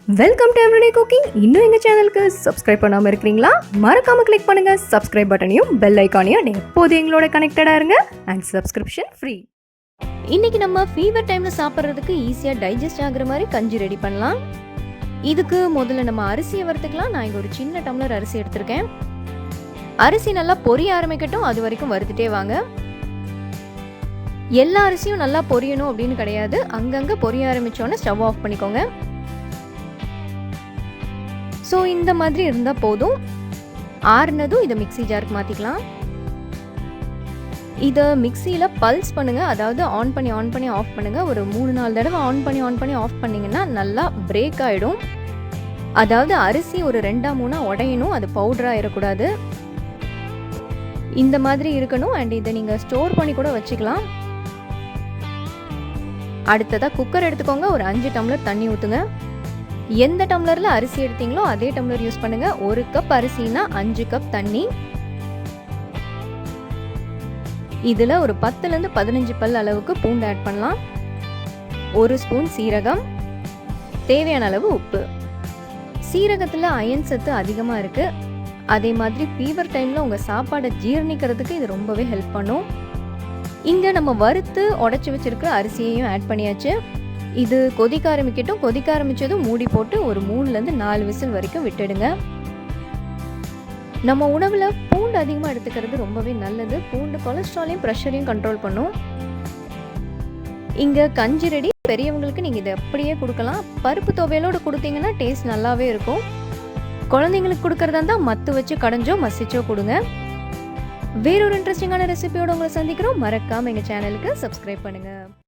Welcome to everyday cooking. இன்னும் எங்கள் சேனலுக்கு சப்ஸ்கிரைப் பண்ணாமல் இருக்கிறீங்களா? மறக்காமல் கிளிக் பண்ணுங்கள் சப்ஸ்கிரைப் பட்டனையும் பெல் ஐக்கானையும். எப்போது எங்களோட கனெக்டடாக இருங்க அண்ட் சப்ஸ்கிரிப்ஷன் ஃப்ரீ. இன்றைக்கி நம்ம ஃபீவர் டைமில் சாப்பிட்றதுக்கு ஈஸியாக டைஜஸ்ட் ஆகுற மாதிரி கஞ்சி ரெடி பண்ணலாம். இதுக்கு முதல்ல நம்ம அரிசியை வறுத்துக்கலாம். நான் இங்கே ஒரு சின்ன டம்ளர் அரிசி எடுத்திருக்கேன். அரிசி நல்லா பொரிய ஆரம்பிக்கட்டும், அது வரைக்கும் வறுத்துட்டே வாங்க. எல்லா அரிசியும் நல்லா பொரியணும் அப்படின்னு கிடையாது, அங்கங்கே பொரிய ஆரம்பித்தோன்னே ஸ்டவ் ஆஃப் பண்ணிக்கோங்க. ஸோ இந்த மாதிரி இருந்தால் போதும். ஆறுனதும் இதை மிக்ஸி ஜாருக்கு மாற்றிக்கலாம். இதை மிக்சியில் பல்ஸ் பண்ணுங்கள், அதாவது ஆன் பண்ணி ஆஃப் பண்ணுங்கள். ஒரு 3-4 தடவை ஆன் பண்ணி ஆஃப் பண்ணிங்கன்னா நல்லா பிரேக் ஆகிடும். அதாவது அரிசி ஒரு 2-3 உடையணும், அது பவுடராக ஆயிடக்கூடாது. இந்த மாதிரி இருக்கணும். அண்ட் இதை நீங்கள் ஸ்டோர் பண்ணி கூட வச்சுக்கலாம். அடுத்ததாக குக்கர் எடுத்துக்கோங்க. ஒரு 5 டம்ளர் தண்ணி ஊற்றுங்க. எந்த டம்ளரில் அரிசி எடுத்தீங்களோ அதே டம்ளர் யூஸ் பண்ணுங்க. 1 கப் அரிசினா 5 கப் தண்ணி. இதில் ஒரு 10லேருந்து 15 பல் அளவுக்கு பூண்டு ஆட் பண்ணலாம். 1 ஸ்பூன் சீரகம், தேவையான அளவு உப்பு. சீரகத்தில் அயன் சத்து அதிகமாக இருக்குது. அதே மாதிரி ஃபீவர் டைமில் உங்கள் சாப்பாடை ஜீரணிக்கிறதுக்கு இது ரொம்பவே ஹெல்ப் பண்ணும். இங்கே நம்ம வறுத்து உடச்சி வச்சிருக்கிற அரிசியையும் ஆட் பண்ணியாச்சு. இது கொதிக்க ஆரம்பிக்கட்டும். கொதிக்க ஆரம்பித்ததும் மூடி போட்டு ஒரு 3லேருந்து 4 விசில் வரைக்கும் விட்டுடுங்க. நம்ம உணவில் பூண்டு அதிகமாக எடுத்துக்கிறது ரொம்பவே நல்லது. பூண்டு கொலஸ்ட்ராலையும் ப்ரெஷரையும் கண்ட்ரோல் பண்ணும். இங்கே கஞ்சி ரெடி. பெரியவங்களுக்கு நீங்கள் இதை அப்படியே கொடுக்கலாம். பருப்பு துவையலோடு கொடுத்தீங்கன்னா டேஸ்ட் நல்லாவே இருக்கும். குழந்தைங்களுக்கு கொடுக்கறதா இருந்தால் மத்து வச்சு கடைஞ்சோ மசிச்சோ கொடுங்க. வேறொரு இன்ட்ரெஸ்டிங்கான ரெசிபியோடு உங்களை சந்திக்கிறோம். மறக்காமல் எங்கள் சேனலுக்கு சப்ஸ்கிரைப் பண்ணுங்கள்.